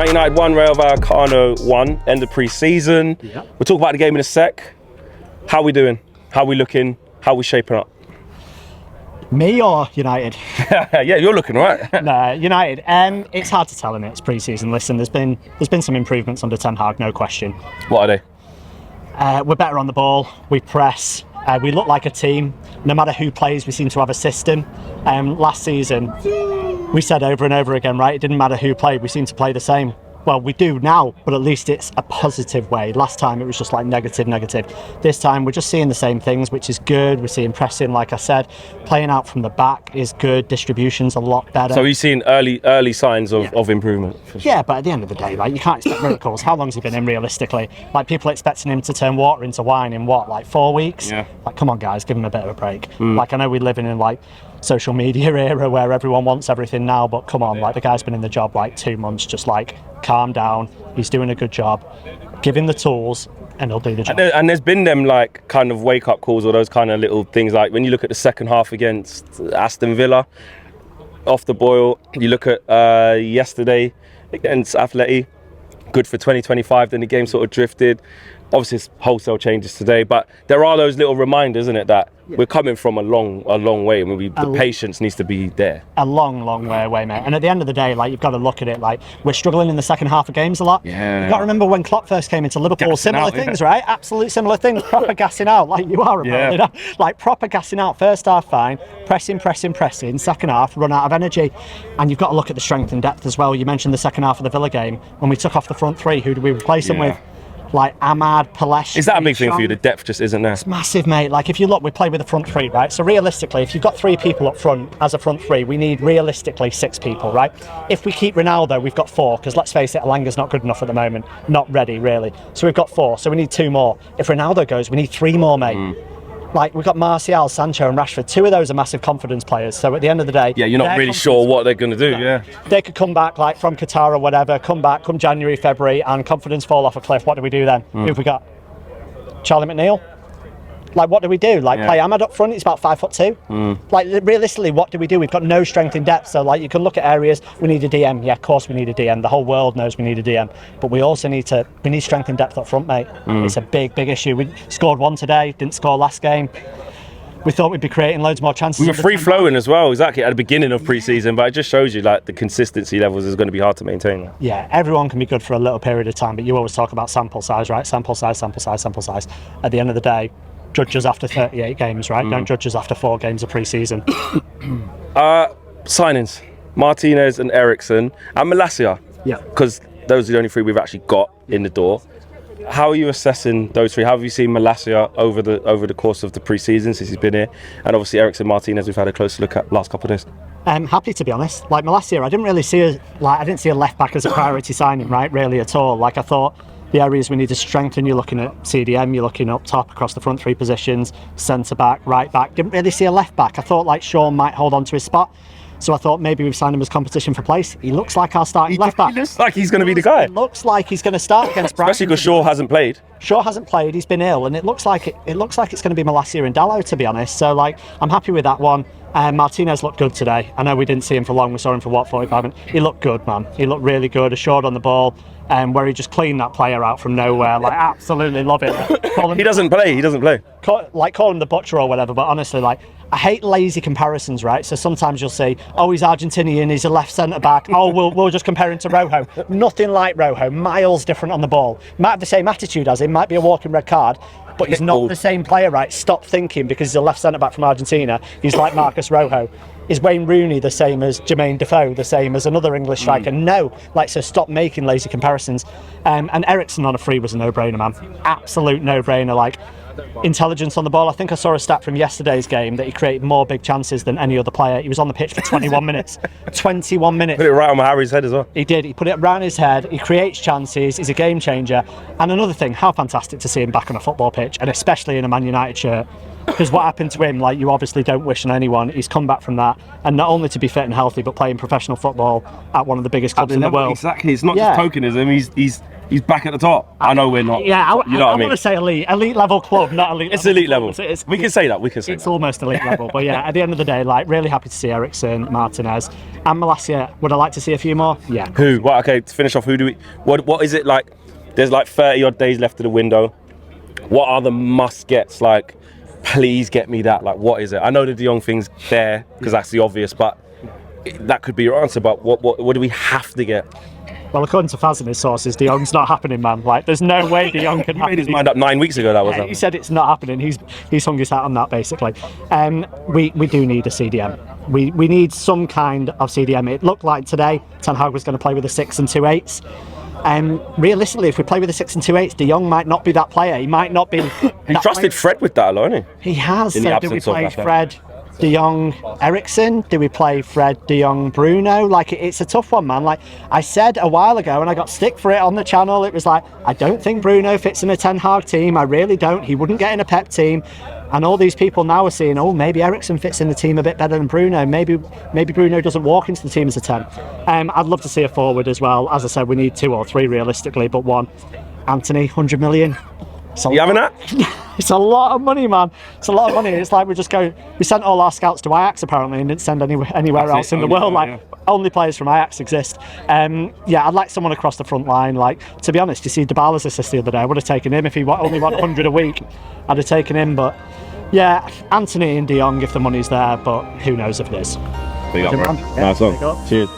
Man United 1, Rayo Vallecano 1, end of pre-season. Yeah. We'll talk about the game in a sec. How are we doing? How are we looking? How are we shaping up? Me or United? Yeah, you're looking all right. No, United. It's hard to tell in it's pre-season. Listen, there's been some improvements under Ten Hag, no question. What are they? We're better on the ball. We press. We look like a team. No matter who plays, we seem to have a system. Last season, we said over and over again, right? It didn't matter who played. We seem to play the same. Well, we do now, but at least it's a positive way. Last time it was just like negative. This time we're just seeing the same things, which is good. We're seeing pressing, like I said. Playing out from the back is good. Distribution's a lot better. So you've seen early signs of improvement? Yeah, but at the end of the day, like, you can't expect miracles. How long's he been in realistically? Like, people expecting him to turn water into wine in what, like 4 weeks? Yeah. Like, come on guys, give him a bit of a break. Like, I know we're living in like social media era where everyone wants everything now, but come on, like, the guy's been in the job like 2 months. Just like, calm down. He's doing a good job. Give him the tools and he'll do the job. And there's been them like kind of wake up calls or those kind of little things, like when you look at the second half against Aston Villa, off the boil. You look at yesterday against Atleti, good for 2025, then the game sort of drifted. Obviously it's wholesale changes today, but there are those little reminders, isn't it, that we're coming from a long way, and the patience needs to be there. A long way away, mate. And at the end of the day, like, you've got to look at it like we're struggling in the second half of games a lot. Yeah. You've got to remember when Klopp first came into Liverpool, Gassing similar out, things, right? Absolute similar things. Proper gassing out, like you are about. You know? Like, proper gassing out. First half, fine. Pressing. Second half, run out of energy. And you've got to look at the strength and depth as well. You mentioned the second half of the Villa game. When we took off the front three, who did we replace them with? Like Ahmad, Palesh. Is that a big thing for you? The depth just isn't there. It's massive, mate. Like, if you look, we play with the front three, right? So realistically, if you've got 3 people up front as a front three, we need realistically 6 people, right? If we keep Ronaldo, we've got 4, because let's face it, Alanga's not good enough at the moment. Not ready, really. So we've got 4, so we need 2 more. If Ronaldo goes, we need 3 more, mate. Like, we've got Martial, Sancho and Rashford. 2 of those are massive confidence players. So at the end of the day... Yeah, you're not really sure what they're going to do, They could come back, like, from Qatar or whatever, come January, February, and confidence fall off a cliff. What do we do then? Who have we got? Charlie McNeil? Like, what do we do? Like, play Ahmad up front, he's about 5'2". Like, realistically, what do we do? We've got no strength in depth. So, like, you can look at areas, we need a DM. Yeah, of course we need a DM. The whole world knows we need a DM. But we also need strength in depth up front, mate. It's a big issue. We scored 1 today, didn't score last game. We thought we'd be creating loads more chances. We were free-flowing as well, exactly, at the beginning of pre-season, but it just shows you, like, the consistency levels is going to be hard to maintain. Yeah, everyone can be good for a little period of time, but you always talk about sample size, right? Sample size. At the end of the day, judge us after 38 games, right? Don't judge us after 4 games of pre-season. Signings, Martinez and Eriksen, and Malacia. Yeah. Because those are the only 3 we've actually got in the door. How are you assessing those 3? How have you seen Malacia over the course of the pre-season since he's been here? And obviously Eriksen, Martinez, we've had a closer look at last couple of days. Happy, to be honest. Like, Malacia, I didn't see a left back as a priority signing, right? Really at all. Like, I thought the areas we need to strengthen, you're looking at CDM, you're looking up top across the front 3 positions, centre back, right back. Didn't really see a left back. I thought like Sean might hold on to his spot. So I thought maybe we've signed him as competition for place. He looks like our starting left back. He looks like he's going to be the guy. It looks like he's going to start against Brighton. Especially because Shaw hasn't played. Shaw hasn't played. He's been ill, and it looks like it's going to be Malacia and Dalot, to be honest. So, like, I'm happy with that one. Martinez looked good today. I know we didn't see him for long. We saw him for 45 minutes. He looked good, man. He looked really good. Assured on the ball. Where he just cleaned that player out from nowhere. Like, absolutely love it. He doesn't play. Call him the butcher or whatever, but honestly, like, I hate lazy comparisons, right? So sometimes you'll see, oh, he's Argentinian, he's a left centre back. Oh, we'll just compare him to Rojo. Nothing like Rojo. Miles different on the ball. Might have the same attitude as him. Might be a walking red card, but he's not the same player, right? Stop thinking because he's a left centre back from Argentina. He's like Marcus Rojo. Is Wayne Rooney the same as Jermaine Defoe, the same as another English striker? No. Like, so stop making lazy comparisons. And Eriksen on a free was a no-brainer, man. Absolute no-brainer. Like, intelligence on the ball. I think I saw a stat from yesterday's game that he created more big chances than any other player. He was on the pitch for 21 minutes. 21 minutes. Put it right on Harry's head as well. He did. He put it around his head. He creates chances. He's a game changer. And another thing, how fantastic to see him back on a football pitch. pitch, and especially in a Man United shirt. Because what happened to him, like, you obviously don't wish on anyone. He's come back from that, and not only to be fit and healthy, but playing professional football at one of the biggest clubs in the world. Exactly. It's not just tokenism. He's back at the top. I know we're not. Yeah, you know what I mean? want to say elite level club, not elite. It's elite level. We can say that. It's almost elite level. But yeah, at the end of the day, like, really happy to see Eriksen, Martinez, and Malacia. Would I like to see a few more? Yeah. Who? Well, okay. To finish off, who do we? What is it like? There's like 30 odd days left of the window. What are the must gets? Like, please get me that. Like, what is it? I know the De Jong thing's there because that's the obvious, but that could be your answer. But what do we have to get? Well, according to Faz and his sources, De Jong's not happening, man. Like, there's no way De Jong can He made his mind up 9 weeks ago. That was. He said it's not happening. He's hung his hat on that, basically. We do need a CDM. We need some kind of CDM. It looked like today Ten Hag was going to play with a 6 and 2 8s. Realistically, if we play with a 6 and 2 8s, De Jong might not be that player. He might not be. He trusted Fred with that alone, hasn't he? He has. In the So do we absence of play Rashford. Fred, De Jong, Eriksen? Do we play Fred, De Jong, Bruno? Like, it's a tough one, man. Like I said a while ago, and I got stick for it on the channel. It was like, I don't think Bruno fits in a Ten Hag team. I really don't. He wouldn't get in a Pep team. And all these people now are saying, oh, maybe Eriksen fits in the team a bit better than Bruno. Maybe Bruno doesn't walk into the team as a 10. I'd love to see a forward as well. As I said, we need 2 or 3 realistically, but one. Anthony, 100 million. You having that? It's a lot of money, man. It's a lot of money. It's like we sent all our scouts to Ajax apparently and didn't send anywhere else in the world. Like, only players from Ajax exist. I'd like someone across the front line. Like, to be honest, you see Dybala's assist the other day. I would have taken him if he only want 100 a week. I'd have taken him, but yeah, Anthony and De Jong if the money's there. But who knows if it is. Big up, bro. Nice one. Cheers.